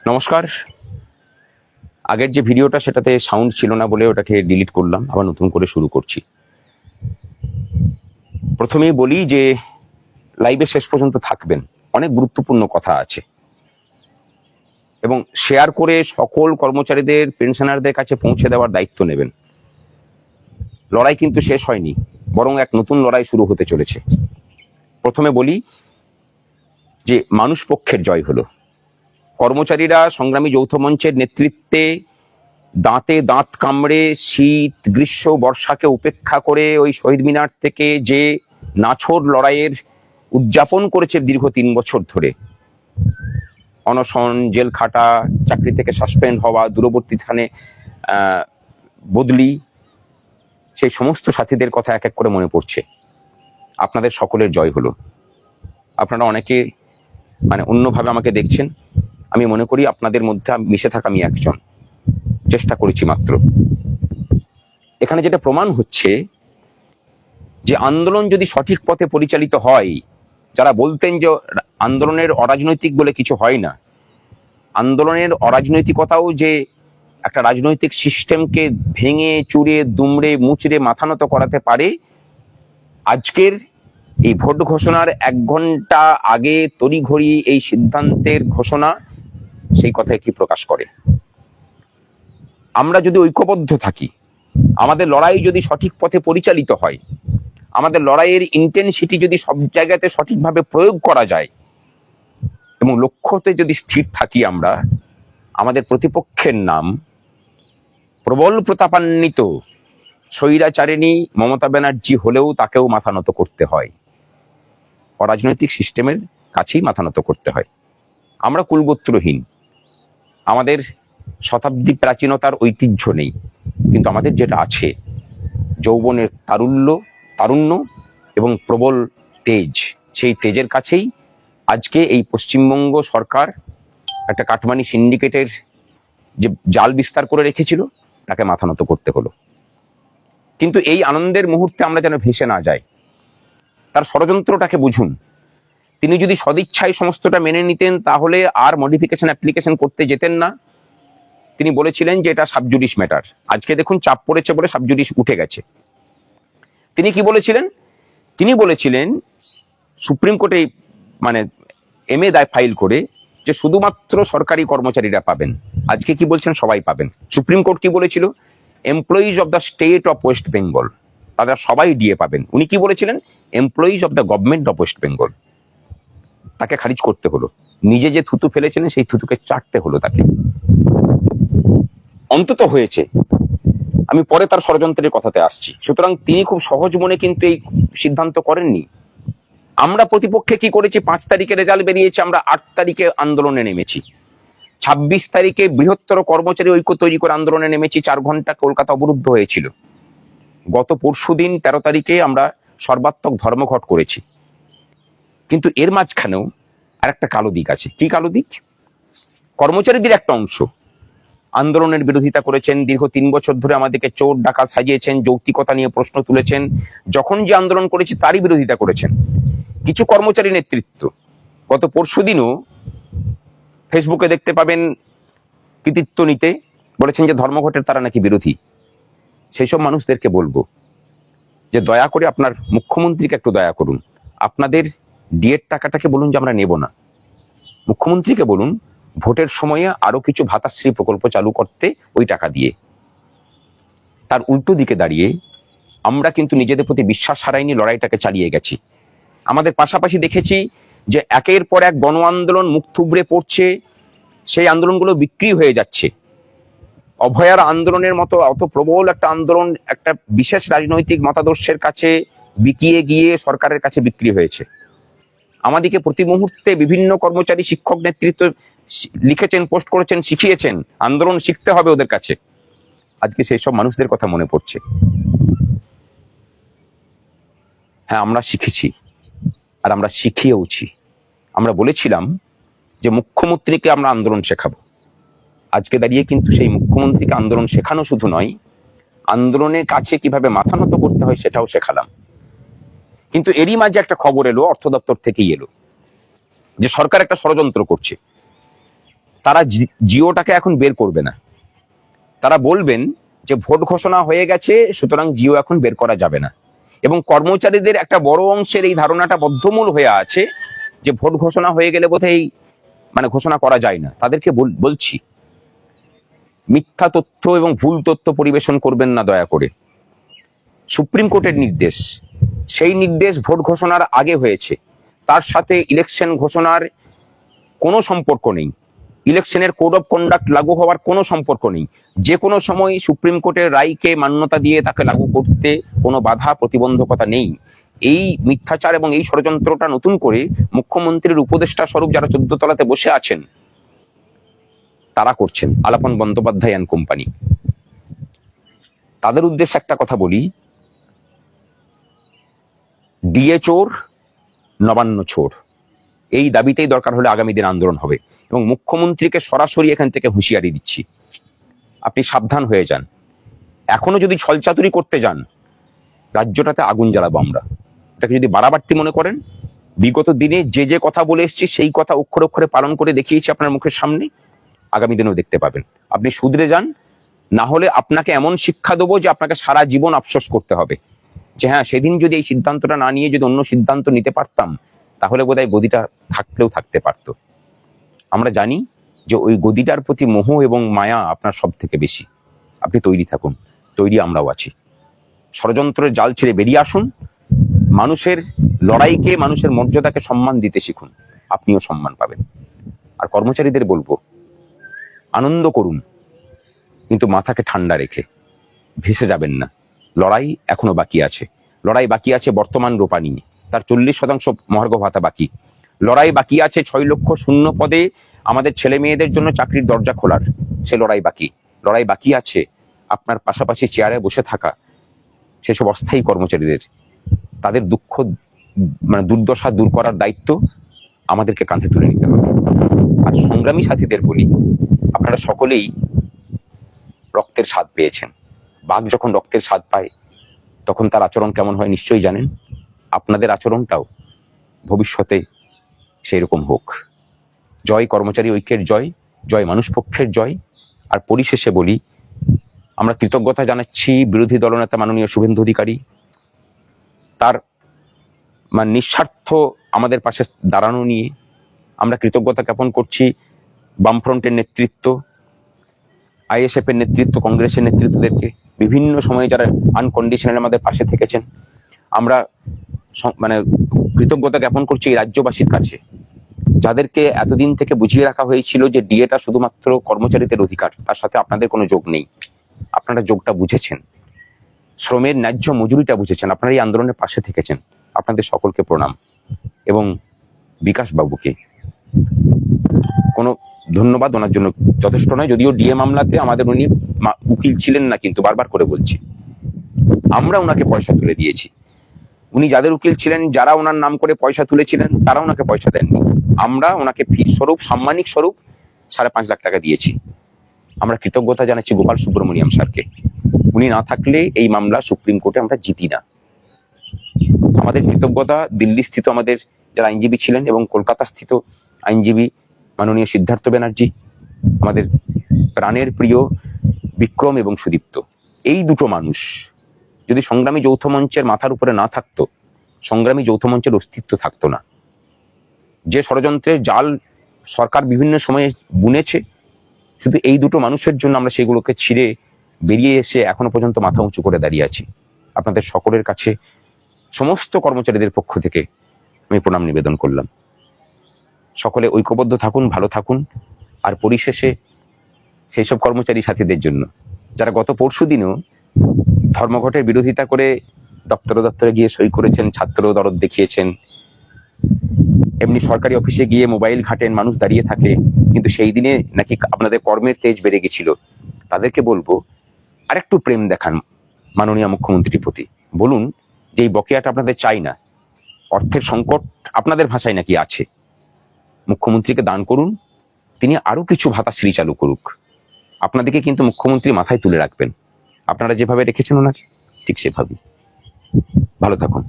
নমস্কার। আগের যে ভিডিওটা সেটাতে সাউন্ড ছিল না বলে ওটাকে ডিলিট করলাম, আবার নতুন করে শুরু করছি। প্রথমেই বলি যে লাইভে শেষ পর্যন্ত থাকবেন, অনেক গুরুত্বপূর্ণ কথা আছে, এবং শেয়ার করে সকল কর্মচারীদের, পেনশনারদের কাছে পৌঁছে দেওয়ার দায়িত্ব নেবেন। লড়াই কিন্তু শেষ হয়নি, বরং এক নতুন লড়াই শুরু হতে চলেছে। প্রথমে বলি যে মানুষ পক্ষের জয় হলো। কর্মচারীরা সংগ্রামী যৌথ মঞ্চের নেতৃত্বে দাঁতে দাঁত কামড়ে শীত, গ্রীষ্ম, বর্ষাকে উপেক্ষা করে ওই শহীদ মিনার থেকে যে নাছোড় লড়াইয়ের উদযাপন করেছে দীর্ঘ 3 বছর ধরে, অনশন, জেল খাটা, চাকরি থেকে সাসপেন্ড হওয়া, দূরবর্তী স্থানে বদলি, সেই সমস্ত সাথীদের কথা এক এক করে মনে পড়ছে। আপনাদের সকলের জয় হলো। আপনারা অনেকে অন্যভাবে আমাকে দেখছেন, আমি মনে করি আপনাদের মধ্যে মিশে থাকা আমি একজন, চেষ্টা করেছি মাত্র। এখানে যেটা প্রমাণ হচ্ছে যে আন্দোলন যদি সঠিক পথে পরিচালিত হয়, যারা বলতেন যে আন্দোলনের অরাজনৈতিক বলে কিছু হয় না, আন্দোলনের অরাজনৈতিকতাও যে একটা রাজনৈতিক সিস্টেমকে ভেঙে চুরে দুমড়ে মুচড়ে মাথানত করাতে পারে, আজকের এই ভোট ঘোষণার 1 ঘন্টা আগে তড়িঘড়ি এই সিদ্ধান্তের ঘোষণা সেই কথাই কি প্রকাশ করে। আমরা যদি ঐক্যবদ্ধ থাকি, আমাদের লড়াই যদি সঠিক পথে পরিচালিত হয়, আমাদের লড়াইয়ের ইন্টেনসিটি যদি সব জায়গাতে সঠিকভাবে প্রয়োগ করা যায় এবং লক্ষ্যতে যদি স্থির থাকি আমরা, আমাদের প্রতিপক্ষের নাম প্রবল প্রতাপান্বিত স্বৈরাচারিণী মমতা ব্যানার্জি হলেও তাকেও মাথা নত করতে হয়, অরাজনৈতিক সিস্টেমের কাছেই মাথা নত করতে হয়। আমরা কুলগোত্রহীন, আমাদের শতাব্দী প্রাচীনতার ঐতিহ্য নেই, কিন্তু আমাদের যেটা আছে যৌবনের তারুণ্য এবং প্রবল তেজ, সেই তেজের কাছেই আজকে এই পশ্চিমবঙ্গ সরকার একটা কাটমানি সিন্ডিকেটের যে জাল বিস্তার করে রেখেছিল তাকে মাথা নত করতে হলো। কিন্তু এই আনন্দের মুহূর্তে আমরা যেন ভেসে না যাই, তার ষড়যন্ত্রটাকে বুঝুন। তিনি যদি সদিচ্ছায় সমস্তটা মেনে নিতেন তাহলে আর মডিফিকেশন অ্যাপ্লিকেশন করতে যেতেন না। তিনি বলেছিলেন যে এটা সাবজুডিস ম্যাটার, আজকে দেখুন চাপ পড়েছে বলে সাবজুডিস উঠে গেছে। তিনি কি বলেছিলেন? তিনি বলেছিলেন সুপ্রিম কোর্টে MA ফাইল করে যে শুধুমাত্র সরকারি কর্মচারীরা পাবেন, আজকে কি বলছেন সবাই পাবেন। সুপ্রিম কোর্ট কি বলেছিল? Employees of the state of West Bengal, তারা সবাই ডিএ পাবেন। উনি কি বলেছিলেন? Employees of the government of West Bengal. তাকে খারিজ করতে হলো, নিজে যে থুতু ফেলেছিলেন সেই থুতুকে চাটতে হলো তাকে। অন্তত হয়েছে, আমি পরে তার ষড়যন্ত্রের কথাতে আসছি। সুতরাং তিনি খুব সহজ মনে কিন্তু এই সিদ্ধান্ত করেননি। আমরা প্রতিপক্ষে কি করেছি? 5 তারিখে রেজাল্ট বেরিয়েছে, আমরা 8 তারিখে আন্দোলনে নেমেছি। 26 তারিখে বৃহত্তর কর্মচারী ঐক্য তৈরি করে আন্দোলনে নেমেছি। 4 ঘন্টা কলকাতা অবরুদ্ধ হয়েছিল। গত পরশুদিন 13 তারিখে আমরা সর্বাত্মক ধর্মঘট করেছি। কিন্তু এর মাঝখানেও আরেকটা কালো দিক আছে। কি কালো দিক? কর্মচারীদের একটা অংশ আন্দোলনের বিরোধিতা করেছেন, দীর্ঘ 3 বছর ধরে আমাদেরকে চোর ডাকাত সাজিয়েছেন, যৌক্তিকতা নিয়ে প্রশ্ন তুলেছেন, যখন যে আন্দোলন করেছি তারই বিরোধিতা করেছেন। কিছু কর্মচারী নেতৃত্ব গত পরশুদিনও ফেসবুকে দেখতে পাবেন কৃতিত্ব নিতে বলেছেন যে ধর্মঘটের তারা নাকি বিরোধী। সেই সব মানুষদেরকে বলবো যে দয়া করে আপনার মুখ্যমন্ত্রীকে একটু দয়া করুন, আপনাদের ডিএর টাকাটাকে বলুন যে আমরা নেব না। মুখ্যমন্ত্রীকে বলুন ভোটের সময়ে আরো কিছু ভাতাশ্রী প্রকল্প চালু করতে ওই টাকা দিয়ে। তার উল্টো দিকে দাঁড়িয়ে আমরা কিন্তু নিজেদের প্রতি বিশ্বাস হারাইনি, লড়াইটাকে চালিয়ে গেছি। আমাদের পাশাপাশি দেখেছি যে একের পর এক গণ আন্দোলন মুখ থুবড়ে পড়ছে, সেই আন্দোলনগুলো বিক্রি হয়ে যাচ্ছে। অভয়ার আন্দোলনের মতো অত প্রবল একটা আন্দোলন একটা বিশেষ রাজনৈতিক মতাদর্শের কাছে বিকিয়ে গিয়ে সরকারের কাছে বিক্রি হয়েছে। আমাদেরকে প্রতি মুহূর্তে বিভিন্ন কর্মচারী, শিক্ষক নেতৃত্ব লিখেছেন, পোস্ট করেছেন, শিখিয়েছেন আন্দোলন শিখতে হবে ওদের কাছে। আজকে সেই সব মানুষদের কথা মনে পড়ছে। হ্যাঁ, আমরা শিখেছি আর আমরা শিখিয়েওছি। আমরা বলেছিলাম যে মুখ্যমন্ত্রীকে আমরা আন্দোলন শেখাবো। আজকে দাঁড়িয়ে কিন্তু সেই মুখ্যমন্ত্রীকে আন্দোলন শেখানো শুধু নয়, আন্দোলনের কাছে কিভাবে মাথা নত করতে হয় সেটাও শেখালাম। কিন্তু এরই মাঝে একটা খবর এলো, অর্থ দপ্তর থেকেই এলো, যে সরকার একটা ষড়যন্ত্র করছে। তারা জিওটাকে এখন বের করবে না। তারা বলবেন যে ভোট ঘোষণা হয়ে গেছে, সুতরাং জিও এখন বের করা যাবে না। এবং কর্মচারীদের একটা বড় অংশের এই ধারণাটা বদ্ধমূল হয়ে আছে যে ভোট ঘোষণা হয়ে গেলে বোধহয় ঘোষণা করা যায় না। তাদেরকে বলছি, মিথ্যা তথ্য এবং ভুল তথ্য পরিবেশন করবেন না দয়া করে। সুপ্রিম কোর্টের নির্দেশ, সেই নির্দেশ ভোট ঘোষণার আগে হয়েছে, তার সাথে ইলেকশন ঘোষণার কোনো সম্পর্ক নেই। ইলেকশনের কোড অফ কন্ডাক্ট লাগু হওয়ার কোনো সম্পর্ক নেই। যে কোনো সময় সুপ্রিম কোর্টের রায়কে মান্যতা দিয়ে তাকে লাগু করতে কোনো বাধা প্রতিবন্ধকতা নেই। এই মিথ্যাচার এবং এই ষড়যন্ত্রটা নতুন করে মুখ্যমন্ত্রীর উপদেষ্টা স্বরূপ যারা 14 তলাতে বসে আছেন তারা করছেন, আলাপন বন্দ্যোপাধ্যায় অ্যান্ড কোম্পানি। তাদের উদ্দেশ্যে একটা কথা বলি, ডিএ চোর, নবান্ন চোর, এই দাবিতেই দরকার হলে আগামী দিন আন্দোলন হবে। এবং মুখ্যমন্ত্রীকে সরাসরি এখান থেকে হুঁশিয়ারি দিচ্ছি, আপনি সাবধান হয়ে যান। এখনো যদি ছলচাতুরি করতে যান, রাজ্যটাতে আগুন জ্বালাবো আমরা। এটাকে যদি বাড়াবাড়তি মনে করেন, বিগত দিনে যে যে কথা বলে এসেছি সেই কথা অক্ষরে অক্ষরে পালন করে দেখিয়েছি আপনার মুখের সামনে, আগামী দিনেও দেখতে পাবেন। আপনি শুধরে যান, না হলে আপনাকে এমন শিক্ষা দেবো যে আপনাকে সারা জীবন আফসোস করতে হবে যে হ্যাঁ, সেদিন যদি এই সিদ্ধান্তটা না নিয়ে যদি অন্য সিদ্ধান্ত নিতে পারতাম, তাহলে বোধহয় গদিটা থাকলেও থাকতে পারত। আমরা জানি যে ওই গদিটার প্রতি মোহ এবং মায়া আপনার সব থেকে বেশি। আপনি তৈরি থাকুন, তৈরি আমরাও আছি। ষড়যন্ত্রের জাল ছেড়ে বেরিয়ে আসুন, মানুষের লড়াইকে, মানুষের মর্যাদাকে সম্মান দিতে শিখুন, আপনিও সম্মান পাবেন। আর কর্মচারীদের বলবো, আনন্দ করুন, কিন্তু মাথাকে ঠান্ডা রেখে, ভেসে যাবেন না। লড়াই এখনো বাকি আছে। লড়াই বাকি আছে বর্তমান রূপা নিয়ে, তার 40% মহার্ঘ ভাতা বাকি। লড়াই বাকি আছে 6 লক্ষ শূন্য পদে আমাদের ছেলে মেয়েদের জন্য চাকরির দরজা খোলার, সে লড়াই বাকি। লড়াই বাকি আছে আপনার পাশাপাশি চেয়ারে বসে থাকা সেসব অস্থায়ী কর্মচারীদের, তাদের দুঃখ দুর্দশা দূর করার দায়িত্ব আমাদেরকে কাঁধে তুলে নিতে হবে। আর সংগ্রামী সাথীদের বলি, আপনারা সকলেই রক্তের স্বাদ পেয়েছেন। বাঘ যখন রক্তের স্বাদ পায় তখন তার আচরণ কেমন হয় নিশ্চয়ই জানেন। আপনাদের আচরণটাও ভবিষ্যতে সেই রকম হোক। জয় কর্মচারী ঐক্যের জয়, জয় মানুষ পক্ষের জয়। আর পরিশেষে বলি, আমরা কৃতজ্ঞতা জানাচ্ছি বিরোধী দলনেতা মাননীয় শুভেন্দু অধিকারী, তার নিঃস্বার্থ আমাদের পাশে দাঁড়ানো নিয়ে। আমরা কৃতজ্ঞতা জ্ঞাপন করছি বামফ্রন্টের নেতৃত্ব, আইএসএফ এর নেতৃত্ব, কংগ্রেসের নেতৃত্বদেরকে, বিভিন্ন সময়ে যারা আনকন্ডিশনাল আমাদের পাশে থেকেছেন। আমরা কৃতজ্ঞতা জ্ঞাপন করছি এই রাজ্যবাসীর কাছে, যাদেরকে এতদিন থেকে বুঝিয়ে রাখা হয়েছিল যে ডিএটা শুধুমাত্র কর্মচারীদের অধিকার, তার সাথে আপনাদের কোনো যোগ নেই। আপনারা যোগটা বুঝেছেন, শ্রমের ন্যায্য মজুরিটা বুঝেছেন, আপনারা এই আন্দোলনের পাশে থেকেছেন। আপনাদের সকলকে প্রণাম। এবং বিকাশ বাবুকে কোনো ধন্যবাদ ওনার জন্য যথেষ্ট নয়, যদিও ডিএ মামলাতে আমাদের উনি উকিল ছিলেন না, কিন্তু বারবার করে বলছি আমরা ওনাকে পয়সা তুলে দিয়েছি। উনি যাদের উকিল ছিলেন, যারা ওনার নাম করে পয়সা তুলেছিলেন, তারা ওনাকে পয়সা দেননি। আমরা ওনাকে ফি স্বরূপ, সাম্মানিক স্বরূপ 5.5 লাখ টাকা দিয়েছি। আমরা কৃতজ্ঞতা জানাচ্ছি গোপাল সুব্রমণিয়াম স্যারকে। উনি না থাকলে এই মামলা সুপ্রিম কোর্টে আমরা জিতি না। আমাদের কৃতজ্ঞতা দিল্লি স্থিত আমাদের যারা আইনজীবী ছিলেন এবং কলকাতা স্থিত আইনজীবী মাননীয় সিদ্ধার্থ ব্যানার্জি, আমাদের প্রাণের প্রিয় বিক্রম এবং সুদীপ্ত। এই দুটো মানুষ যদি সংগ্রামী যৌথ মঞ্চের মাথার উপরে না থাকতো, সংগ্রামী যৌথ মঞ্চের অস্তিত্ব থাকতো না। যে ষড়যন্ত্রের জাল সরকার বিভিন্ন সময়ে বুনেছে, শুধু এই দুটো মানুষের জন্য আমরা সেগুলোকে ছিঁড়ে বেরিয়ে এসে এখনো পর্যন্ত মাথা উঁচু করে দাঁড়িয়ে আছি। আপনাদের সকলের কাছে সমস্ত কর্মচারীদের পক্ষ থেকে আমি প্রণাম নিবেদন করলাম। সকলে ঐক্যবদ্ধ থাকুন, ভালো থাকুন। আর পরিশেষে সেই সব কর্মচারী সাথীদের জন্য যারা গত পরশুদিনও ধর্মঘটের বিরোধিতা করে দপ্তরে দপ্তরে গিয়ে সই করেছেন, ছাত্র দরদ দেখিয়েছেন, এমনি সরকারি অফিসে গিয়ে মোবাইল ঘাটেন, মানুষ দাঁড়িয়ে থাকে, কিন্তু সেই দিনে নাকি আপনাদের কর্মের তেজ বেড়ে গেছিল, তাদেরকে বলবো আরেকটু প্রেম দেখান মাননীয় মুখ্যমন্ত্রীর প্রতি। বলুন যে এই বকেয়াটা আপনাদের চাই না, অর্থের সংকট আপনাদের ভাষায় নাকি আছে, মুখ্যমন্ত্রীকে দান করুন, তিনি আরো কিছু ভাতাশ্রী চালু করুক। আপনাদেরকে কিন্তু মুখ্যমন্ত্রী মাথায় তুলে রাখবেন, আপনারা যেভাবে রেখেছেন ওনাকে ঠিক সেভাবেই। ভালো থাকুন।